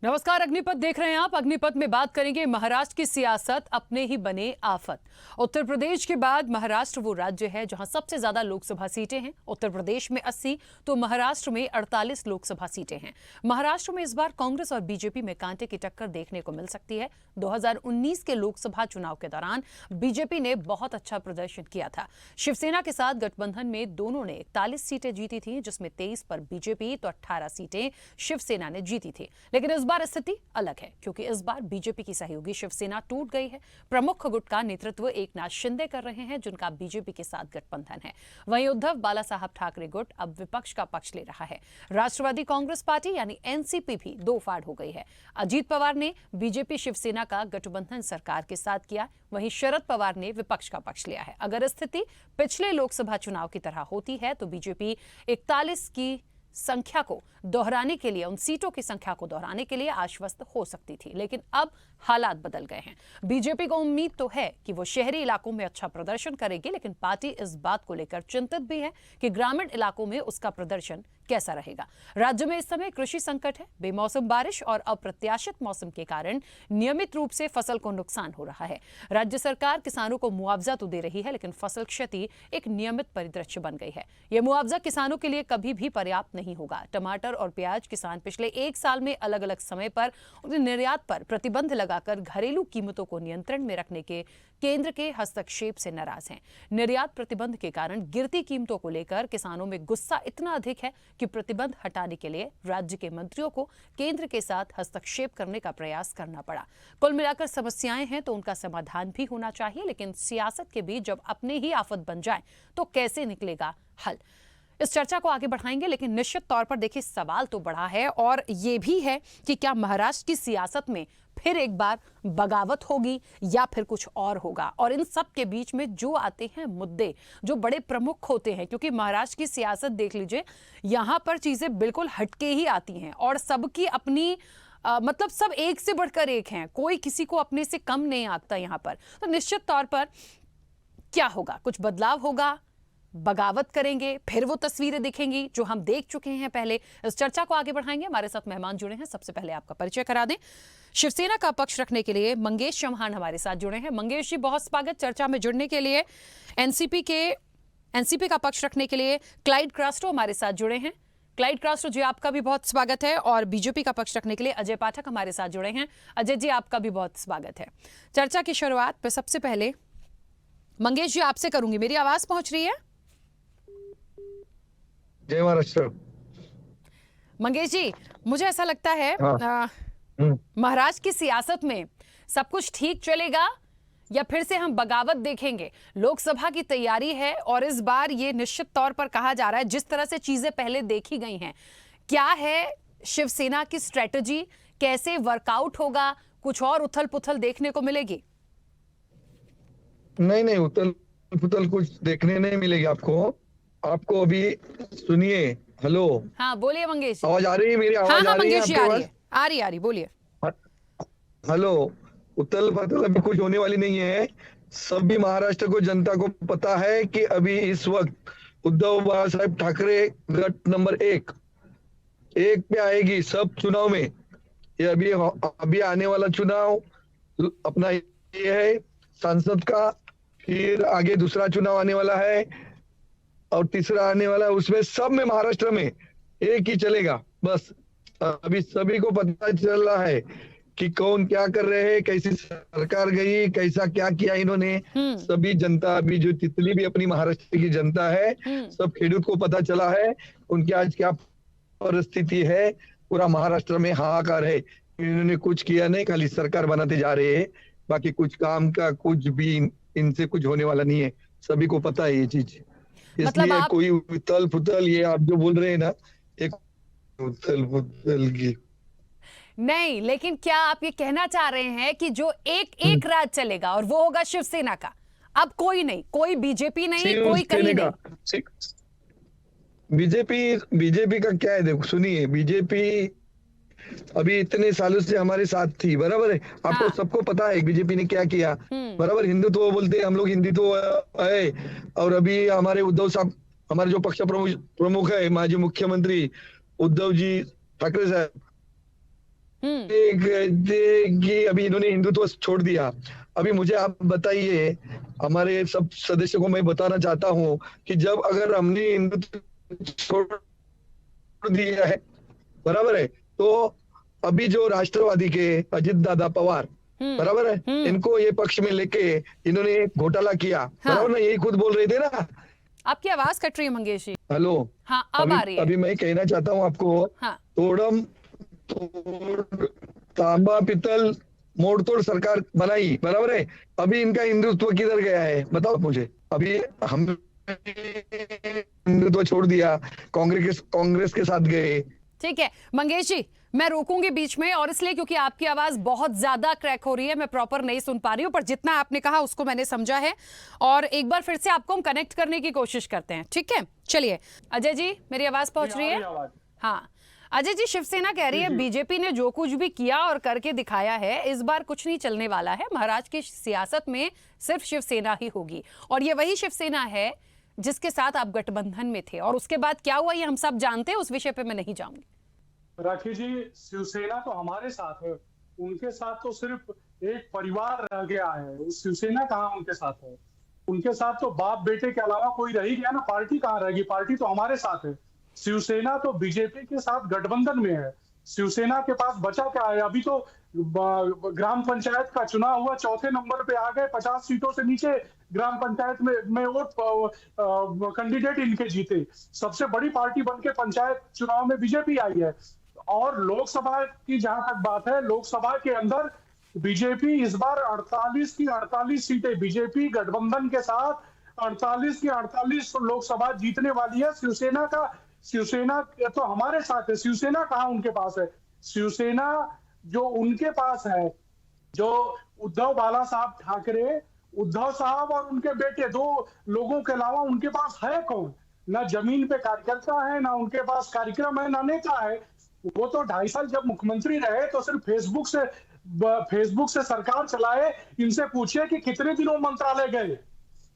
नमस्कार, अग्निपथ देख रहे हैं आप। अग्निपथ में बात करेंगे महाराष्ट्र की सियासत अपने ही बने आफत। उत्तर प्रदेश के बाद महाराष्ट्र वो राज्य है जहां सबसे ज्यादा लोकसभा सीटें हैं। उत्तर प्रदेश में 80 तो महाराष्ट्र में 48 लोकसभा सीटें हैं। महाराष्ट्र में इस बार कांग्रेस और बीजेपी में कांटे की टक्कर देखने को मिल सकती है। 2019 के लोकसभा चुनाव के दौरान बीजेपी ने बहुत अच्छा प्रदर्शन किया था। शिवसेना के साथ गठबंधन में दोनों ने 41 सीटें जीती थी, जिसमें 23 पर बीजेपी तो 18 सीटें शिवसेना ने जीती थी। लेकिन इस बार स्थिति अलग है, क्योंकि इस बार बीजेपी की सहयोगी शिवसेना टूट गई है। प्रमुख गुट का नेतृत्व एकनाथ शिंदे कर रहे हैं, जिनका बीजेपी के साथ गठबंधन है। वहीं उद्धव बाला साहब ठाकरे गुट अब विपक्ष का पक्ष ले रहा है। राष्ट्रवादी कांग्रेस पार्टी यानी एनसीपी भी दो फाड़ हो गई है। अजीत पवार ने बीजेपी शिवसेना का गठबंधन सरकार के साथ किया, वहीं शरद पवार ने विपक्ष का पक्ष लिया है। अगर स्थिति पिछले लोकसभा चुनाव की तरह होती है तो बीजेपी 41 की संख्या को दोहराने के लिए, उन सीटों की संख्या को दोहराने के लिए आश्वस्त हो सकती थी। लेकिन अब हालात बदल गए हैं। बीजेपी को उम्मीद तो है कि वो शहरी इलाकों में अच्छा प्रदर्शन करेगी, लेकिन पार्टी इस बात को लेकर चिंतित भी है कि ग्रामीण इलाकों में उसका प्रदर्शन कैसा रहेगा। राज्य में इस समय कृषि संकट है। बेमौसम बारिश और अप्रत्याशित मौसम के कारण नियमित रूप से फसल को नुकसान हो रहा है। राज्य सरकार किसानों को मुआवजा तो दे रही है, लेकिन फसल क्षति एक नियमित परिदृश्य बन गई है। यह मुआवजा किसानों के लिए कभी भी पर्याप्त नहीं होगा। टमाटर और प्याज किसान पिछले एक साल में अलग अलग समय पर उन्हें निर्यात पर प्रतिबंध लगाकर घरेलू कीमतों को नियंत्रण में रखने के केंद्र के हस्तक्षेप से नाराज हैं। निर्यात प्रतिबंध के कारण गिरती कीमतों को लेकर किसानों में गुस्सा इतना अधिक है कि प्रतिबंध हटाने के लिए राज्य के मंत्रियों को केंद्र के साथ हस्तक्षेप करने का प्रयास करना पड़ा। कुल मिलाकर समस्याएं हैं तो उनका समाधान भी होना चाहिए, लेकिन सियासत के बीच जब अपने ही आफत बन जाए तो कैसे निकलेगा हल। इस चर्चा को आगे बढ़ाएंगे, लेकिन निश्चित तौर पर देखिए सवाल तो बड़ा है और ये भी है कि क्या महाराष्ट्र की सियासत में फिर एक बार बगावत होगी या फिर कुछ और होगा। और इन सब के बीच में जो आते हैं मुद्दे जो बड़े प्रमुख होते हैं, क्योंकि महाराष्ट्र की सियासत देख लीजिए, यहां पर चीजें बिल्कुल हटके ही आती हैं और सबकी अपनी मतलब सब एक से बढ़कर एक हैं। कोई किसी को अपने से कम नहीं आंकता यहां पर। तो निश्चित तौर पर क्या होगा, कुछ बदलाव होगा, बगावत करेंगे, फिर वो तस्वीरें दिखेंगी जो हम देख चुके हैं पहले। इस चर्चा को आगे बढ़ाएंगे। हमारे साथ मेहमान जुड़े हैं। सबसे पहले आपका परिचय करा दें। शिवसेना का पक्ष रखने के लिए मंगेश चौहान हमारे साथ जुड़े हैं। मंगेश जी, बहुत स्वागत चर्चा में जुड़ने के लिए। एनसीपी का पक्ष रखने के लिए क्लाइड क्रास्टो हमारे साथ जुड़े हैं। क्लाइड क्रास्टो जी, आपका भी बहुत स्वागत है। और बीजेपी का पक्ष रखने के लिए अजय पाठक हमारे साथ जुड़े हैं। अजय जी, आपका भी बहुत स्वागत है। चर्चा की शुरुआत पर सबसे पहले मंगेश जी आपसे करूंगी। मेरी आवाज पहुंच रही है? जय महाराष्ट्र। मंगेश जी, मुझे ऐसा लगता है हाँ। महाराष्ट्र की सियासत में सब कुछ ठीक चलेगा या फिर से हम बगावत देखेंगे। लोकसभा की तैयारी है और इस बार ये निश्चित तौर पर कहा जा रहा है, जिस तरह से चीजें पहले देखी गई हैं, क्या है शिवसेना की स्ट्रेटजी, कैसे वर्कआउट होगा, कुछ और उथल पुथल देखने को मिलेगी? नहीं, उथल पुथल कुछ देखने नहीं मिलेगी आपको अभी सुनिए। हेलो, हाँ बोलिए मंगेश जी। आवाज आ रही है? मेरी आवाज हाँ आ रही है? मंगेश जी, आ रही है, बोलिए। हेलो, उथल पुथल अभी कुछ होने वाली नहीं है। सभी महाराष्ट्र को, जनता को पता है कि अभी इस वक्त उद्धव बाला साहब ठाकरे गट नंबर एक पे आएगी सब चुनाव में। ये अभी आने वाला चुनाव अपना ये है सांसद का, फिर आगे दूसरा चुनाव आने वाला है और तीसरा आने वाला है। उसमें सब में महाराष्ट्र में एक ही चलेगा। बस अभी सभी को पता चल रहा है कि कौन क्या कर रहे हैं, कैसी सरकार गई, कैसा क्या किया इन्होंने। सभी जनता, अभी जो जितनी भी अपनी महाराष्ट्र की जनता है, सब खेडूत को पता चला है उनकी आज क्या परिस्थिति है। पूरा महाराष्ट्र में हाहाकार है। इन्होंने कुछ किया नहीं, खाली सरकार बनाते जा रहे हैं। बाकी कुछ काम का कुछ भी इनसे कुछ होने वाला नहीं है। सभी को पता है ये चीज। इसलिए कोई उथल पुथल, ये आप जो बोल रहे हैं ना, एक उथल पुथल की नहीं, लेकिन क्या आप ये कहना चाह रहे हैं कि जो एक राज चलेगा और वो होगा शिवसेना का? अब कोई नहीं, कोई बीजेपी नहीं, कोई कहीं नहीं। बीजेपी का क्या है, देखो सुनिए, बीजेपी अभी इतने सालों से हमारे साथ थी, बराबर है। आपको सबको पता है बीजेपी ने क्या किया, बराबर। हिंदुत्व बोलते हैं हम लोग, हिंदुत्व है। और अभी हमारे उद्धव साहब, हमारे जो पक्ष प्रमुख है, माजी मुख्यमंत्री उद्धव जी ठाकरे साहब, कि अभी इन्होंने हिंदुत्व छोड़ दिया। अभी मुझे आप बताइए, हमारे सब सदस्यों को मैं बताना चाहता हूँ कि जब अगर हमने हिंदुत्व छोड़ दिया है, बराबर है, तो अभी जो राष्ट्रवादी के अजित दादा पवार, बराबर है, इनको ये पक्ष में लेके इन्होंने घोटाला किया, बराबर ना, यही खुद बोल रहे थे ना। आपकी आवाज कट रही है मंगेश जी। हेलो, हाँ, अब आ रही है। अभी मैं कहना चाहता हूँ आपको, हाँ। तोड़म तोड़ तांबा पित्तल मोड़ तोड़ सरकार बनाई, बराबर है, अभी इनका हिंदुत्व किधर गया है बताओ मुझे। अभी हम हिंदुत्व छोड़ दिया, कांग्रेस के साथ गए। ठीक है मंगेश जी, मैं रोकूंगी बीच में, और इसलिए क्योंकि आपकी आवाज बहुत ज्यादा क्रैक हो रही है, मैं प्रॉपर नहीं सुन पा रही हूं, पर जितना आपने कहा उसको मैंने समझा है, और एक बार फिर से आपको हम कनेक्ट करने की कोशिश करते हैं। ठीक है, चलिए अजय जी, मेरी आवाज पहुंच रही है? हाँ अजय जी, शिवसेना कह रही है बीजेपी ने जो कुछ भी किया और करके दिखाया है, इस बार कुछ नहीं चलने वाला है, महाराष्ट्र की सियासत में सिर्फ शिवसेना ही होगी, और ये वही शिवसेना है जिसके साथ आप गठबंधन में थे, और उसके बाद क्या हुआ ये हम सब जानते हैं, उस विषय पे मैं नहीं जाऊंगी। राखी जी, शिवसेना तो हमारे साथ है, उनके साथ तो सिर्फ एक परिवार रह गया है, शिवसेना कहाँ उनके साथ है? उनके साथ तो बाप बेटे के अलावा कोई रह ही गया ना, पार्टी कहाँ रहेगी? पार्टी तो हमारे साथ है। शिवसेना तो बीजेपी के साथ गठबंधन में है। शिवसेना के पास बचा क्या है? अभी तो ग्राम पंचायत का चुनाव हुआ, चौथे नंबर पे आ गए, 50 सीटों से नीचे ग्राम पंचायत में वोट कैंडिडेट इनके जीते। सबसे बड़ी पार्टी बनके पंचायत चुनाव में बीजेपी आई है। और लोकसभा की जहां तक बात है, लोकसभा के अंदर बीजेपी इस बार 48 की 48 सीटें, बीजेपी गठबंधन के साथ 48 की 48 लोकसभा जीतने वाली है। शिवसेना तो हमारे साथ है, शिवसेना कहाँ उनके पास है? शिवसेना जो उनके पास है, जो उद्धव बाला साहब ठाकरे, उद्धव साहब और उनके बेटे, दो लोगों के अलावा उनके पास है कौन? ना जमीन पे कार्यकर्ता है, ना उनके पास कार्यक्रम है, ना नेता है। वो तो 2.5 साल जब मुख्यमंत्री रहे तो सिर्फ फेसबुक से सरकार चलाए। इनसे पूछिए कि कितने दिनों मंत्रालय गए,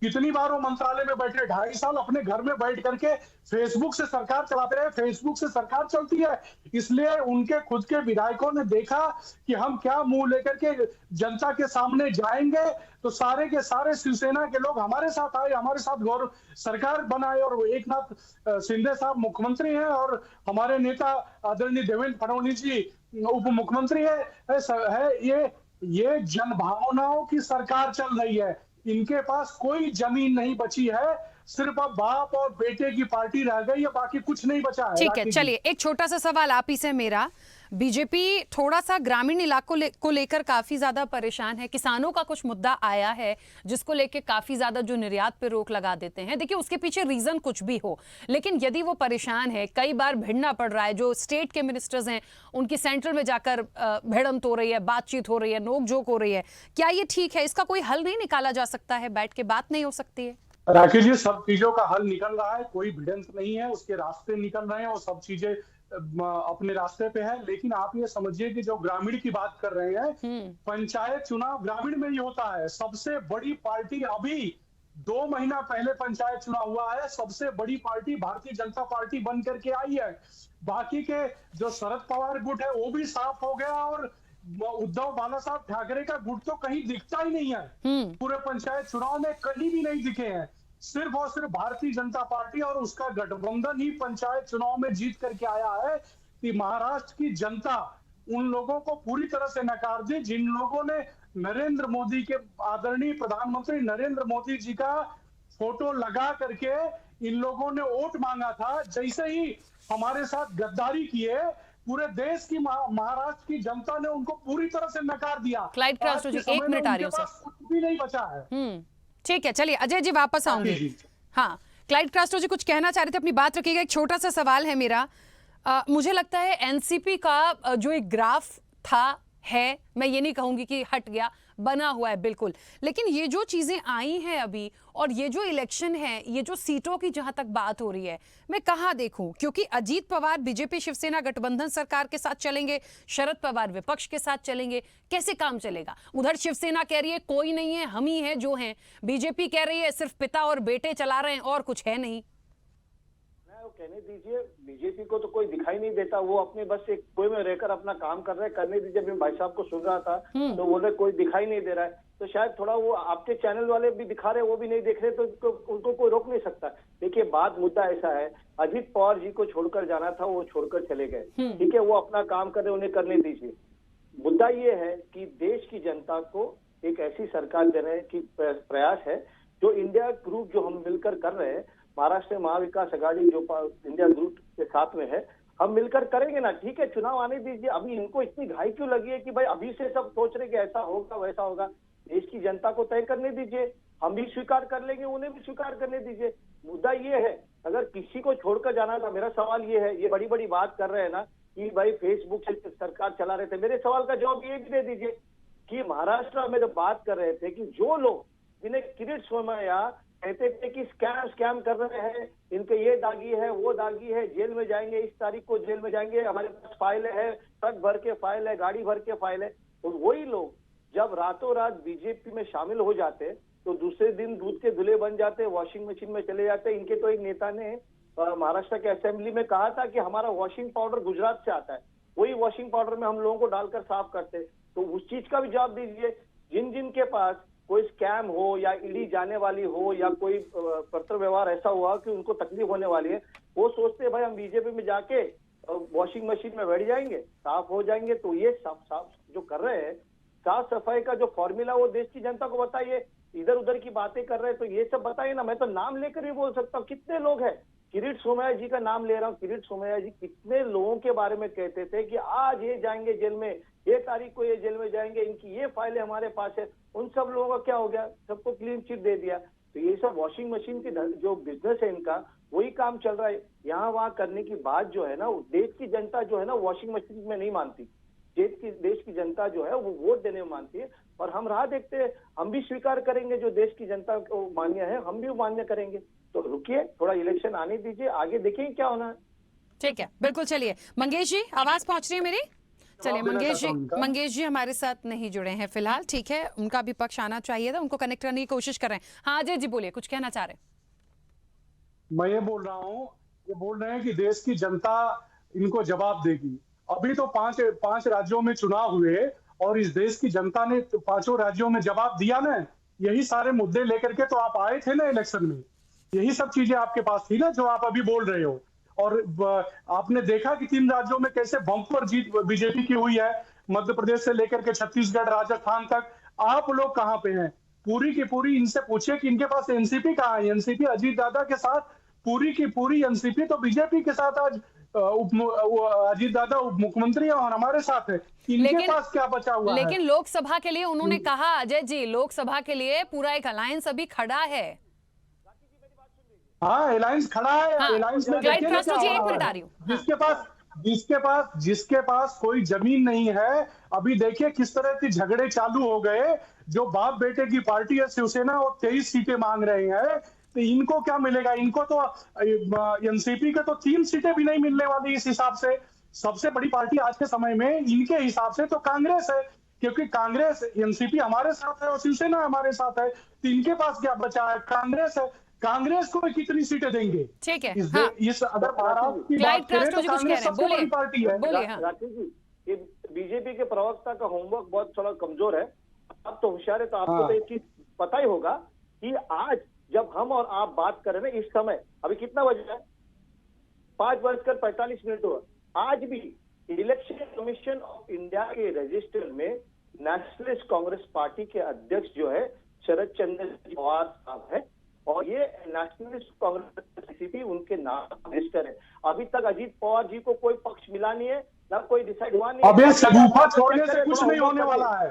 कितनी बार वो मंत्रालय में बैठे। 2.5 साल अपने घर में बैठ करके फेसबुक से सरकार चलाते रहे। फेसबुक से सरकार चलती है, इसलिए उनके खुद के विधायकों ने देखा कि हम क्या मुंह लेकर के जनता के सामने जाएंगे, तो सारे के सारे शिवसेना के लोग हमारे साथ आए, हमारे साथ गौरव सरकार बनाए, और वो एकनाथ शिंदे साहब मुख्यमंत्री हैं, और हमारे नेता आदरणीय देवेंद्र फडणवीस जी उप मुख्यमंत्री है। ये जनभावनाओं की सरकार चल रही है। इनके पास कोई जमीन नहीं बची है, सिर्फ अब बाप और बेटे की पार्टी रह गई है, बाकी कुछ नहीं बचा है। ठीक है, चलिए एक छोटा सा सवाल आप ही से मेरा, बीजेपी थोड़ा सा ग्रामीण इलाकों को लेकर काफी ज्यादा परेशान है, किसानों का कुछ मुद्दा आया है जिसको लेकर काफी ज्यादा जो निर्यात पे रोक लगा देते हैं। देखिए उसके पीछे रीजन कुछ भी हो, लेकिन यदि वो परेशान है, कई बार भिड़ना पड़ रहा है, जो स्टेट के मिनिस्टर्स हैं उनकी सेंट्रल में जाकर भिड़ंत हो रही है, बातचीत हो रही है, नोकझोंक हो रही है, क्या ये ठीक है? इसका कोई हल नहीं निकाला जा सकता है? बैठ के बात नहीं हो सकती है? राकेश जी, सब चीजों का हल निकल रहा है, कोई भिड़ंत नहीं है, उसके रास्ते निकल रहे हैं, और सब चीजें अपने रास्ते पे है। लेकिन आप ये समझिए कि जो ग्रामीण की बात कर रहे हैं, पंचायत चुनाव ग्रामीण में ही होता है। सबसे बड़ी पार्टी अभी 2 महीना पहले पंचायत चुनाव हुआ है, सबसे बड़ी पार्टी भारतीय जनता पार्टी बन करके आई है। बाकी के जो शरद पवार गुट है वो भी साफ हो गया, और उद्धव बाला साहब ठाकरे का गुट तो कहीं दिखता ही नहीं है। पूरे पंचायत चुनाव में कहीं भी नहीं दिखे हैं। सिर्फ और सिर्फ भारतीय जनता पार्टी और उसका गठबंधन ही पंचायत चुनाव में जीत करके आया है। कि महाराष्ट्र की जनता उन लोगों को पूरी तरह से नकार दी जिन लोगों ने नरेंद्र मोदी के, आदरणीय प्रधानमंत्री नरेंद्र मोदी जी का फोटो लगा करके इन लोगों ने वोट मांगा था। जैसे ही हमारे साथ गद्दारी किए, पूरे देश की महाराष्ट्र की जनता ने उनको पूरी तरह से नकार दिया। क्लाइड क्रॉस्टो जी, 1 मिनट आ रही हूं सर, कुछ भी नहीं बचा है। ठीक है, चलिए अजय जी वापस आऊंगी। हाँ, क्लाइड क्रॉस्टो जी कुछ कहना चाह रहे थे, अपनी बात रखिएगा। एक छोटा सा सवाल है मेरा, मुझे लगता है एनसीपी का जो एक ग्राफ था है, मैं ये नहीं कहूंगी कि हट गया, बना हुआ है बिल्कुल, लेकिन ये जो चीजें आई हैं अभी, और ये जो इलेक्शन है, ये जो सीटों की जहां तक बात हो रही है, मैं कहां देखूं? क्योंकि अजीत पवार बीजेपी शिवसेना गठबंधन सरकार के साथ चलेंगे, शरद पवार विपक्ष के साथ चलेंगे, कैसे काम चलेगा? उधर शिवसेना कह रही है कोई नहीं है, हम ही हैं जो हैं, बीजेपी कह रही है सिर्फ पिता और बेटे चला रहे हैं और कुछ है नहीं। मैं है वो कहने दीजिए। बीजेपी को तो कोई दिखाई नहीं देता, वो अपने बस एक कुएं में रहकर अपना काम कर रहे हैं, करने दीजिए। मैं भाई साहब को सुन रहा था तो बोल रहे कोई दिखाई नहीं दे रहा है, तो शायद थोड़ा वो आपके चैनल वाले भी दिखा रहे, वो भी नहीं देख रहे, तो उनको कोई रोक नहीं सकता। देखिए बात मुद्दा ऐसा है, अजित पवार जी को छोड़कर जाना था, वो छोड़कर चले गए, ठीक है, वो अपना काम कर रहे, उन्हें करने दीजिए। मुद्दा ये है कि देश की जनता को एक ऐसी सरकार देने की प्रयास है जो इंडिया ग्रुप जो हम मिलकर कर रहे हैं, महाराष्ट्र महाविकास आघाड़ी जो इंडिया ग्रुप के साथ में है, हम मिलकर करेंगे ना, ठीक है, चुनाव आने दीजिए। अभी इनको इतनी घाई क्यों लगी है कि भाई अभी से सब सोच रहे कि ऐसा होगा वैसा होगा? देश की जनता को तय करने दीजिए, हम भी स्वीकार कर लेंगे, उन्हें भी स्वीकार करने दीजिए। मुद्दा ये है, अगर किसी को छोड़कर जाना था, मेरा सवाल ये है, ये बड़ी बड़ी बात कर रहे हैं ना कि भाई फेसबुक से सरकार चला रहे थे, मेरे सवाल का जवाब ये भी दे दीजिए कि महाराष्ट्र में जब बात कर रहे थे कि जो लोग जिन्हें किरीट सोमैया कहते थे कि स्कैम कर रहे हैं, इनके ये दागी है वो दागी है, जेल में जाएंगे, इस तारीख को जेल में जाएंगे, हमारे पास फाइल है, ट्रक भर के फाइल है, गाड़ी भर के फाइल है, तो वही लोग जब रातों रात बीजेपी में शामिल हो जाते तो दूसरे दिन दूध के धुले बन जाते, वॉशिंग मशीन में चले जाते। इनके तो एक नेता ने महाराष्ट्र के असेंबली में कहा था कि हमारा वॉशिंग पाउडर गुजरात से आता है, वही वॉशिंग पाउडर में हम लोगों को डालकर साफ करते। तो उस चीज का भी जवाब दीजिए। जिन जिन के पास कोई स्कैम हो या ईडी जाने वाली हो या कोई पत्र व्यवहार ऐसा हुआ कि उनको तकलीफ होने वाली है, वो सोचते हैं भाई हम बीजेपी में जाके वॉशिंग मशीन में बैठ जाएंगे, साफ हो जाएंगे। तो ये साफ जो कर रहे हैं, साफ सफाई का जो फॉर्मूला, वो देश की जनता को बताइए। इधर उधर की बातें कर रहे हैं तो ये सब बताइए ना। मैं तो नाम लेकर भी बोल सकता हूँ, कितने लोग हैं, किरीट सोमैया जी का नाम ले रहा हूँ। किरीट सोमैया जी कितने लोगों के बारे में कहते थे कि आज ये जाएंगे जेल में, ये तारीख को ये जेल में जाएंगे, इनकी ये फाइलें हमारे पास है। उन सब लोगों का क्या हो गया? सबको क्लीन चिट दे दिया। तो ये सब वॉशिंग मशीन की जो बिजनेस है इनका, वही काम चल रहा है। यहाँ वहाँ करने की बात जो है ना, देश की जनता जो है ना वॉशिंग मशीन में नहीं मानती। देश की जनता जो है वो वोट देने में मानती है, और हम राह देखते हैं। हम भी स्वीकार करेंगे जो देश की जनता को मान्य है, हम भी मान्य करेंगे। तो रुकिए, थोड़ा इलेक्शन आने दीजिए, आगे देखेंगे क्या होना है। ठीक है, बिल्कुल। चलिए मंगेश जी, आवाज पहुंच रही है मेरी? चलिए मंगेश जी हमारे साथ नहीं जुड़े हैं फिलहाल, ठीक है, उनका भी पक्ष आना चाहिए था, उनको कनेक्ट करने की कोशिश कर रहे हैं। हाँ अजय जी बोलिए, कुछ कहना चाह रहे हैं? मैं ये बोल रहा हूँ, ये बोल रहे हैं कि देश की जनता इनको जवाब देगी। अभी तो पांच राज्यों में चुनाव हुए और इस देश की जनता ने पांचों राज्यों में जवाब दिया ना। यही सारे मुद्दे लेकर के तो आप आए थे ना इलेक्शन में, यही सब चीजें आपके पास थी ना जो आप अभी बोल रहे हो। और आपने देखा कि 3 राज्यों में कैसे बम्पर जीत बीजेपी की हुई है, मध्य प्रदेश से लेकर के छत्तीसगढ़ राजस्थान तक। आप लोग कहां पे हैं? पूरी की पूरी इनसे पूछिए कि इनके पास एनसीपी कहां है। एनसीपी अजीत दादा के साथ, पूरी की पूरी एनसीपी तो बीजेपी के साथ आज अजीत दादा उप मुख्यमंत्री और हमारे साथ है। इनके पास क्या बचा हुआ है? लेकिन लोकसभा के लिए उन्होंने कहा, अजय जी, लोकसभा के लिए पूरा एक अलायंस अभी खड़ा है। हाँ, अलायंस खड़ा है। हाँ, अलायंस में जिसके पास कोई जमीन नहीं है, अभी देखिए किस तरह के झगड़े चालू हो गए। जो बाप बेटे की पार्टी है शिवसेना, वो 23 सीटें मांग रहे हैं। तो इनको क्या मिलेगा? इनको तो एनसीपी के तो 3 सीटें भी नहीं मिलने वाली इस हिसाब से। सबसे बड़ी पार्टी आज के समय में इनके हिसाब से तो कांग्रेस है, क्योंकि कांग्रेस, एनसीपी हमारे साथ है और शिवसेना हमारे साथ है। तो इनके पास क्या बचा है? कांग्रेस है। कांग्रेस को कितनी सीटें देंगे? ठीक है, इस अगर महाराष्ट्र की बात करें तो कांग्रेस सबसे बड़ी पार्टी है। राकेश जी, ये बीजेपी के प्रवक्ता का होमवर्क बहुत थोड़ा कमजोर है। अब तो होशियार है, तो आपको तो एक चीज पता ही होगा कि आज जब हम और आप बात कर रहे हैं, इस समय अभी कितना बजा है? 5:45 हुआ। आज भी इलेक्शन कमीशन ऑफ इंडिया के रजिस्टर में नेशनलिस्ट कांग्रेस पार्टी के अध्यक्ष जो है शरद चंद्र पवार साहब है, और ये नेशनलिस्ट कांग्रेस उनके नाम रजिस्टर है। अभी तक अजीत पवार जी को कोई पक्ष मिला नहीं है, ना कोई डिसाइड हुआ नहीं है। अब ये शगुफा छोड़ने से कुछ नहीं होने वाला है।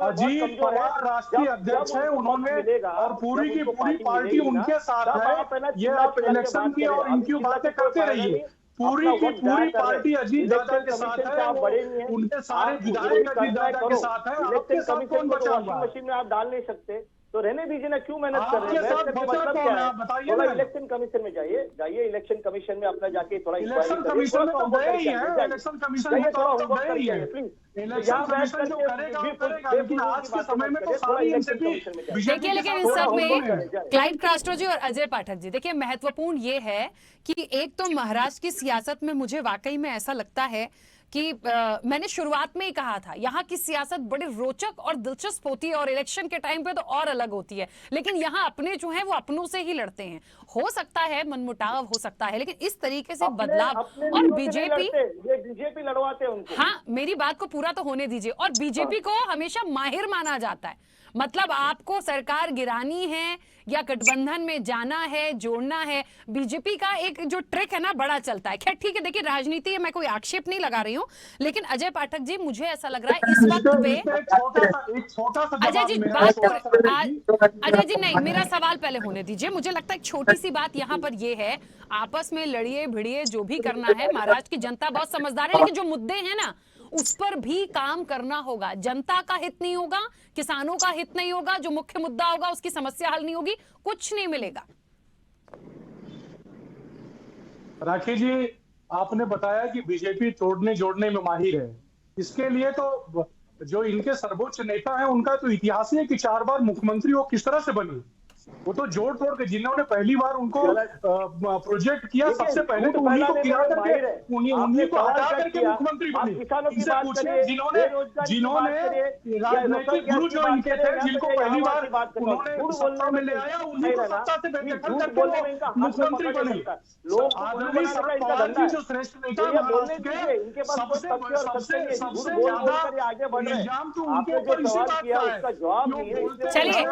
अजीत पवार राष्ट्रीय अध्यक्ष है, उन्होंने और पूरी की पूरी पार्टी उनके साथ है। ये आप इलेक्शन की और इनकी बातें करते रहिए। पूरी की पूरी पार्टी अजीत दादा के साथ है, उनके सारे विधायक अजीत दादा के साथ है। आपके साथ कौन बचा हुआ है? मशीन में आप डाल नहीं सकते। तो रहने दीजिए ना, क्यों मेहनत कर रहे हैं? आपके साथ मेहनत करके बचा मतलब कौन क्या है? है? आप बताइए थोड़ा ना। इलेक्शन कमीशन में जाइए इलेक्शन कमीशन में अपना जाके थोड़ा इलेक्शन कमीशन में तो गए ही हैं, इलेक्शन कमीशन में तो थोड़ा आप तो होमवर्क गए ही करके हैं। आइए प्लीज। इलेक्शन कमीशन जो करेगा वो करेगा, लेकिन आज के समय में तो सारी एनसीपी देखिए, बीजेपी के लेकिन साथ इन थोड़ा सब होने में हैं। क्लाइव कास्ट्रो जी और अजय पाठक जी, देखिए महत्वपूर्ण ये है कि एक तो महाराष्ट्र की सियासत में मुझे वाकई में ऐसा लगता है कि मैंने शुरुआत में ही कहा था, यहाँ की सियासत बड़ी रोचक और दिलचस्प होती है और इलेक्शन के टाइम पे तो और अलग होती है। लेकिन यहाँ अपने जो हैं वो अपनों से ही लड़ते हैं। हो सकता है मनमुटाव हो सकता है, लेकिन इस तरीके से बदलाव अपने और लोगों से नहीं बीजेपी, लड़ते, ये बीजेपी लड़वाते हैं उनको। हाँ मेरी बात को पूरा तो होने दीजिए। और बीजेपी को हमेशा माहिर माना जाता है, मतलब आपको सरकार गिरानी है या गठबंधन में जाना है, जोड़ना है, बीजेपी का एक जो ट्रिक है ना बड़ा चलता है। खैर ठीक है, देखिए राजनीति है, मैं कोई आक्षेप नहीं लगा रही हूं, लेकिन अजय पाठक जी मुझे ऐसा लग रहा है इस वक्त पे, एक छोटा सा अजय जी जवाब बात छोटा सा अजय जी नहीं, मेरा सवाल पहले होने दीजिए। मुझे लगता है एक छोटी सी बात यहाँ पर ये है, आपस में लड़िए भिड़िए जो भी करना है, महाराष्ट्र की जनता बहुत समझदार है, लेकिन जो मुद्दे हैं ना उस पर भी काम करना होगा। जनता का हित नहीं होगा, किसानों का हित नहीं होगा, जो मुख्य मुद्दा होगा उसकी समस्या हल नहीं होगी, कुछ नहीं मिलेगा। राखी जी, आपने बताया कि बीजेपी तोड़ने जोड़ने में माहिर है। इसके लिए तो जो इनके सर्वोच्च नेता हैं उनका तो इतिहास ही है कि 4 बार मुख्यमंत्री वो किस तरह से बनी। वो तो जोड़ तोड़ के, जिन्होंने पहली बार उनको प्रोजेक्ट किया, सबसे पहले तो उन्हीं को गिरा करके उन्हीं को हटा करके मुख्यमंत्री बनी। इनसे पूछिए जिन्होंने राजनीतिक गुरु जो इनके थे, जिनको पहली बार उन्होंने सत्ता में ले आया, उन्हीं को सत्ता से बेदखल करके वो मुख्यमंत्री बने। आदरणीय शरद पवार जी जो श्रेष्ठ नेता महाराष्ट्र के, सबसे ज्यादा इल्जाम तो उनके ऊपर इसी बात का है। चलिए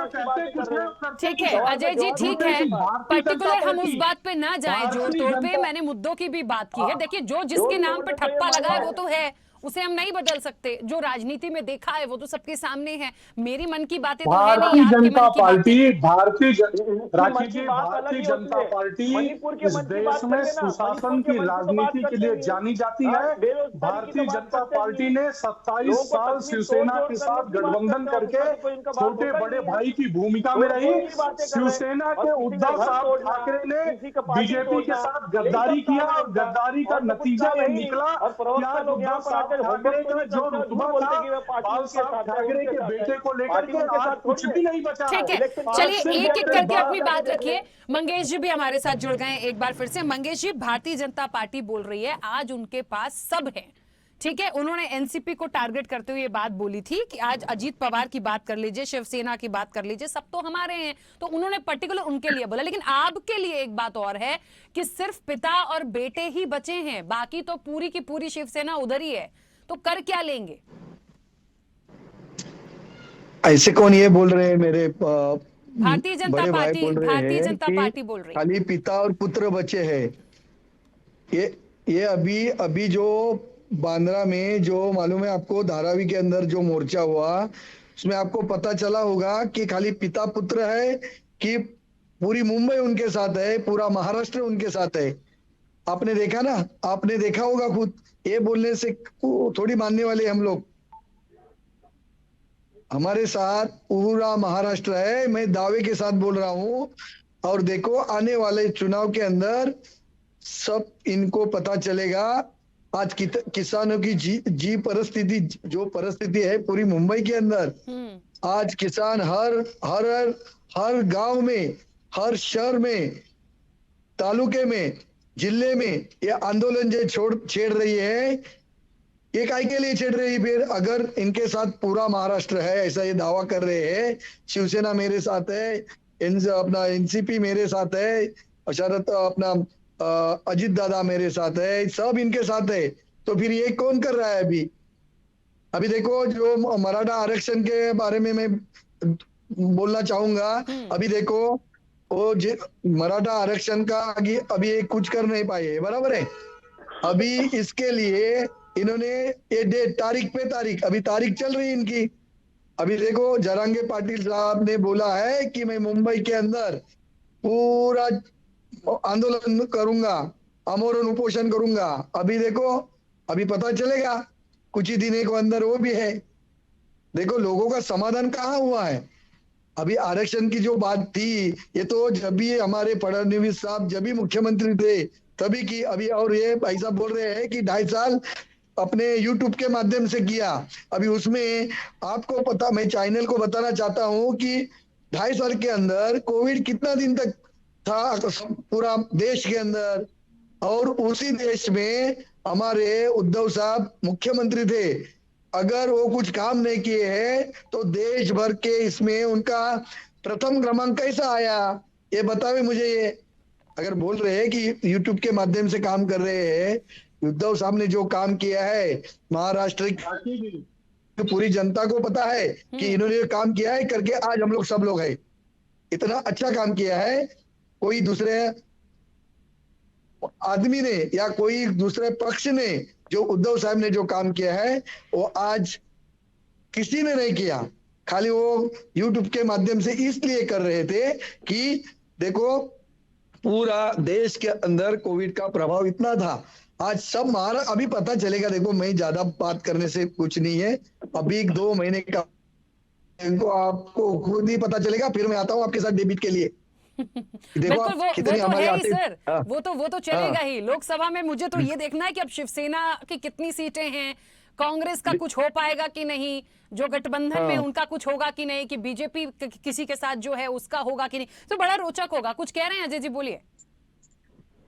ठीक है अजय जी, ठीक है, पर्टिकुलर हम उस बात पे ना जाएं जोड़ तोड़ पे, मैंने मुद्दों की भी बात की है। देखिए जो जिसके नाम पे ठप्पा लगा है वो तो है, उसे हम नहीं बदल सकते। जो राजनीति में देखा है वो तो सबके सामने है। मेरी मन की बातें तो है नहीं, आपके मन की बातें। भारतीय जनता पार्टी इस देश में सुशासन की राजनीति के लिए जानी जाती है। भारतीय जनता पार्टी ने 27 साल शिवसेना के साथ गठबंधन करके छोटे बड़े भाई की भूमिका में रही। शिवसेना के उद्धव साहब ठाकरे ने बीजेपी के साथ गद्दारी किया और गद्दारी का नतीजा ये निकला कि आज उद्धव साहब ठाकरे का जो रुतबा था बाल साहब ठाकरे के बेटे को लेकर के आज कुछ भी नहीं बचा। ठीक है, चलिए एक एक करके अपनी बात रखिए। मंगेश जी भी हमारे साथ जुड़ गए एक बार फिर से। मंगेश जी, भारतीय जनता पार्टी बोल रही है आज उनके पास सब है, ठीक है। उन्होंने एनसीपी को टारगेट करते हुए ये बात बोली थी कि आज अजीत पवार की बात कर लीजिए, शिवसेना की बात कर लीजिए, सब तो हमारे हैं। तो उन्होंने पर्टिकुलर उनके लिए बोला। लेकिन आपके लिए एक बात और है कि सिर्फ पिता और बेटे ही बचे हैं, बाकी तो पूरी की पूरी शिवसेना उधर ही है। तो कर क्या लेंगे? ऐसे कौन ये बोल रहे हैं? मेरे भारतीय जनता बड़े भाई पार्टी, बोल रहे भारतीय हैं जनता कि पार्टी बोल रही है। खाली पिता और पुत्र बचे हैं। ये अभी जो बांद्रा में जो मालूम है आपको, धारावी के अंदर जो मोर्चा हुआ उसमें आपको पता चला होगा कि खाली पिता पुत्र है कि पूरी मुंबई उनके साथ है, पूरा महाराष्ट्र उनके साथ है। आपने देखा ना, आपने देखा होगा खुद। ये बोलने से थोड़ी मानने वाले हम लोग। हमारे साथ पूरा महाराष्ट्र है, मैं दावे के साथ बोल रहा हूं। और देखो आने वाले चुनाव के अंदर सब इनको पता चलेगा। आज किसानों की जी परिस्थिति, जो परिस्थिति है पूरी मुंबई के अंदर, आज किसान हर गांव में, हर शहर में, तालुके में, जिले में ये आंदोलन जो छेड़ रही है, ये काय के लिए छेड़ रही है? फिर अगर इनके साथ पूरा महाराष्ट्र है, ऐसा ये दावा कर रहे हैं, शिवसेना मेरे साथ है, अपना एनसीपी मेरे साथ है, शरद अपना अजीत दादा मेरे साथ है, सब इनके साथ है, तो फिर ये कौन कर रहा है? अभी देखो, जो मराठा आरक्षण के बारे में मैं बोलना चाहूंगा। अभी देखो वो मराठा आरक्षण का अभी कुछ कर नहीं पाए, बराबर है। अभी इसके लिए इन्होंने ये डेट, तारीख पे तारीख, अभी तारीख चल रही है इनकी। अभी देखो जरांगे पाटिल साहब ने बोला है कि मैं मुंबई के अंदर पूरा आंदोलन करूंगा, आमरण उपोषण करूंगा। अभी देखो, अभी पता चलेगा कुछ ही दिनों के अंदर वो भी है। देखो लोगों का समाधान कहाँ हुआ है। अभी आरक्षण की जो बात थी, ये तो जब भी हमारे फडणवीस साहब जब भी मुख्यमंत्री थे तभी की। अभी और ये भाई साहब बोल रहे हैं कि 2.5 साल अपने YouTube के माध्यम से किया। अभी उसमें आपको पता, मैं चैनल को बताना चाहता हूं कि 2.5 साल के अंदर कोविड कितना दिन तक था पूरा देश के अंदर, और उसी देश में हमारे उद्धव साहब मुख्यमंत्री थे। अगर वो कुछ काम नहीं किए हैं तो देश भर के इसमें उनका प्रथम क्रमांक कैसा आया, ये बतावे मुझे। ये अगर बोल रहे हैं कि यूट्यूब के माध्यम से काम कर रहे हैं, उद्धव साहब ने जो काम किया है महाराष्ट्र की पूरी जनता को पता है कि इन्होंने काम किया है करके आज हम लोग सब लोग हैं। इतना अच्छा काम किया है, कोई दूसरे आदमी ने या कोई दूसरे पक्ष ने जो उद्धव साहब ने जो काम किया है वो आज किसी ने नहीं किया। खाली वो यूट्यूब के माध्यम से इसलिए कर रहे थे कि देखो पूरा देश के अंदर कोविड का प्रभाव इतना था। आज सब हमारा अभी पता चलेगा। देखो मैं ज्यादा बात करने से कुछ नहीं है, अभी 2 महीने का आपको खुद ही पता चलेगा। फिर मैं आता हूँ आपके साथ डेबिट के लिए। देखो बिल्कुल, वो कितनी तो हमारे है ही आते। सर। हाँ। वो तो चलेगा ही। लोकसभा में मुझे तो ये देखना है कि अब शिवसेना की कितनी सीटें हैं, कांग्रेस का कुछ हो पाएगा कि नहीं, जो गठबंधन में उनका कुछ होगा कि नहीं, कि बीजेपी किसी के साथ जो है उसका होगा कि नहीं। तो बड़ा रोचक होगा। कुछ कह रहे हैं अजय जी, बोलिए।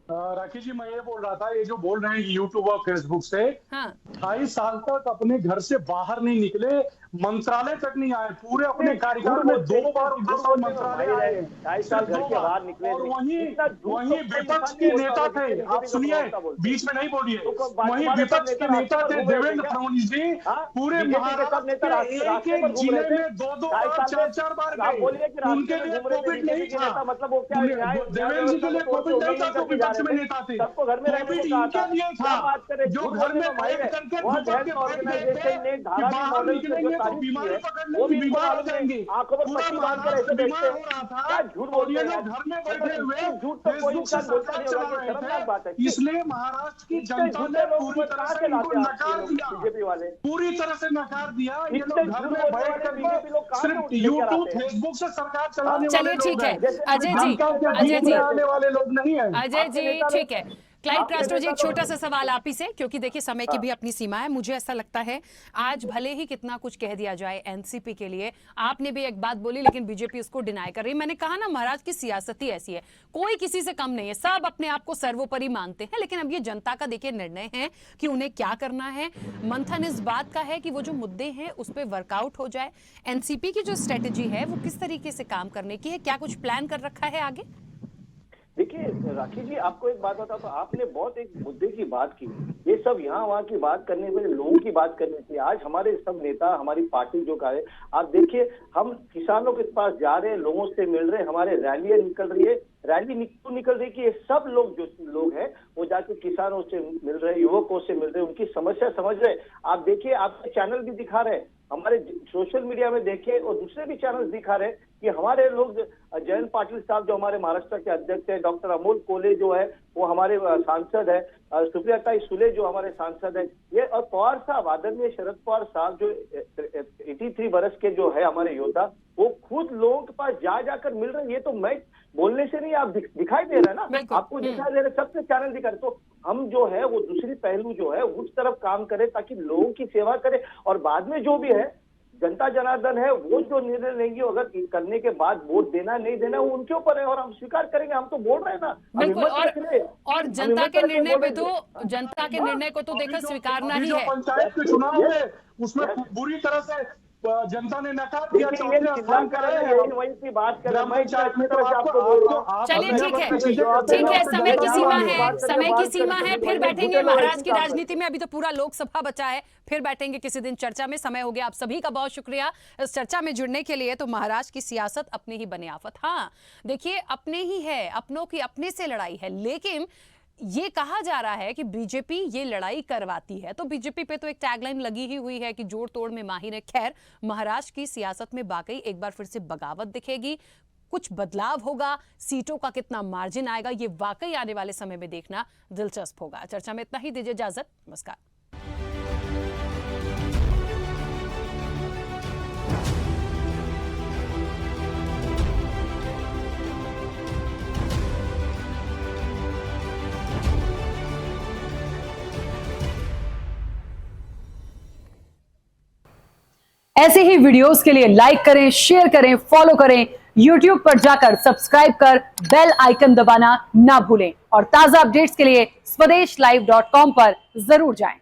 राखी जी, मैं ये बोल रहा था, ये जो बोल रहे हैं यूट्यूब और फेसबुक से, हाँ 28 साल तक अपने घर से बाहर नहीं निकले, मंत्रालय तक नहीं आए। पूरे अपने कार्यकाल में 2 बार उद्धव साहब मंत्रालय आए, 2.5 साल घर के बाहर निकले। और वहीं विपक्ष के नेता थे। आप सुनिए, बीच में नहीं बोलिए। वहीं विपक्ष के नेता थे देवेंद्र फडणवीस जी, पूरे महाराष्ट्र के एक-एक जिले में 2-2 बार 4-4 बार गए। उनके लिए कोविड नहीं था, मतलब वो क्या देवेंद्र जी के लिए कोविड नहीं था, तो विपक्ष में नेता थे। सबको घर में रहने कोविड को कहा इनके लिए था, जो घर में बैठ करके विपक्ष के बैठ गए थे कि बाहर निकलेंगे तो बीमारी पकड़ लेंगे, बीमार हो जाएंगे। पूरा महाराष्ट्र बीमार हो रहा था और ये लोग घर में बैठे हुए फेसबुक से सरकार चला रहे थे। इसलिए महाराष्ट्र की जनता ने पूरी तरह से इनको नकार दिया, पूरी तरह से नकार दिया। ये लोग घर में बैठ करके सिर्फ यूट्यूब फेसबुक से सरकार चलाने वाले चलिए, ठीक है अजय जी, अजय जी आने वाले लोग नहीं है। अजय जी ठीक है। क्लाइव कास्ट्रो जी, एक छोटा सा सवाल आप ही से, क्योंकि देखिए समय की भी अपनी सीमा है। मुझे ऐसा लगता है आज भले ही कितना कुछ कह दिया जाए एनसीपी के लिए, आपने भी एक बात बोली लेकिन बीजेपी उसको डिनाई कर रही है। मैंने कहा ना, महाराज की सियासत ही ऐसी है, कोई किसी से कम नहीं है, सब अपने आप को सर्वोपरि मानते हैं। लेकिन अब ये जनता का देखिए निर्णय है कि उन्हें क्या करना है। मंथन इस बात का है कि वो जो मुद्दे हैं उस पर वर्कआउट हो जाए। एनसीपी की जो स्ट्रेटेजी है वो किस तरीके से काम करने की है, क्या कुछ प्लान कर रखा है आगे? देखिए राखी जी, आपको एक बात बताओ, तो आपने बहुत एक मुद्दे की बात की। ये सब यहाँ वहाँ की बात करने में लोगों की बात करनी थी। आज हमारे सब नेता, हमारी पार्टी जो है, आप देखिए हम किसानों के पास जा रहे हैं, लोगों से मिल रहे हैं, हमारे रैलियां निकल रही है। रैली निकल रही है कि ये सब लोग जो लोग हैं वो जाके किसानों से मिल रहे, युवकों से मिल रहे, उनकी समस्या समझ रहे। आप देखिए, आपके चैनल भी दिखा रहे हैं, हमारे सोशल मीडिया में देखिए, और दूसरे भी चैनल दिखा रहे कि हमारे लोग, जयंत पाटिल साहब जो हमारे महाराष्ट्र के अध्यक्ष है, डॉक्टर अमोल कोले जो है वो हमारे सांसद है, सुप्रिया सुले जो हमारे सांसद है, ये, और पवार साहब, आदरणीय शरद पवार साहब जो 83 वर्ष के जो है हमारे योद्धा, वो खुद लोगों के पास जाकर मिल रहे हैं। ये तो मैं बोलने से नहीं, आप दिखाई दे रहा है ना, आपको दिखाई दे रहा है, सबसे चैनल दिखा रहे। तो हम जो है वो दूसरी पहलू जो है उस तरफ काम करें ताकि लोगों की सेवा करें, और बाद में जो भी है जनता जनार्दन है वो जो निर्णय लेंगे, अगर करने के बाद वोट देना नहीं देना वो उनके ऊपर है, और हम स्वीकार करेंगे। हम तो बोल रहे हैं ना, बिल्कुल। और जनता के निर्णय पे तो, जनता के निर्णय को तो देखकर स्वीकारना ही है। पंचायत के चुनाव है उसमें बुरी तरह से जनता ने नकार दिया। चलिए ठीक है, ठीक है, समय की सीमा है, समय की सीमा है। फिर बैठेंगे महाराज की राजनीति में, अभी तो पूरा लोकसभा बचा है, फिर बैठेंगे किसी दिन चर्चा में। समय हो गया। आप सभी का बहुत शुक्रिया इस चर्चा में जुड़ने के लिए। तो महाराज की सियासत अपने ही बने आफत। हाँ देखिए, अपने ही है, अपनों की अपने से लड़ाई है, लेकिन ये कहा जा रहा है कि बीजेपी ये लड़ाई करवाती है। तो बीजेपी पे तो एक टैगलाइन लगी ही हुई है कि जोड़ तोड़ में माहिर है। खैर, महाराष्ट्र की सियासत में वाकई एक बार फिर से बगावत दिखेगी, कुछ बदलाव होगा, सीटों का कितना मार्जिन आएगा, ये वाकई आने वाले समय में देखना दिलचस्प होगा। चर्चा में इतना ही, दीजिए इजाजत, नमस्कार। ऐसे ही वीडियोस के लिए लाइक करें, शेयर करें, फॉलो करें। YouTube पर जाकर सब्सक्राइब कर बेल आइकन दबाना ना भूलें और ताजा अपडेट्स के लिए swedeshlive.com पर जरूर जाएं।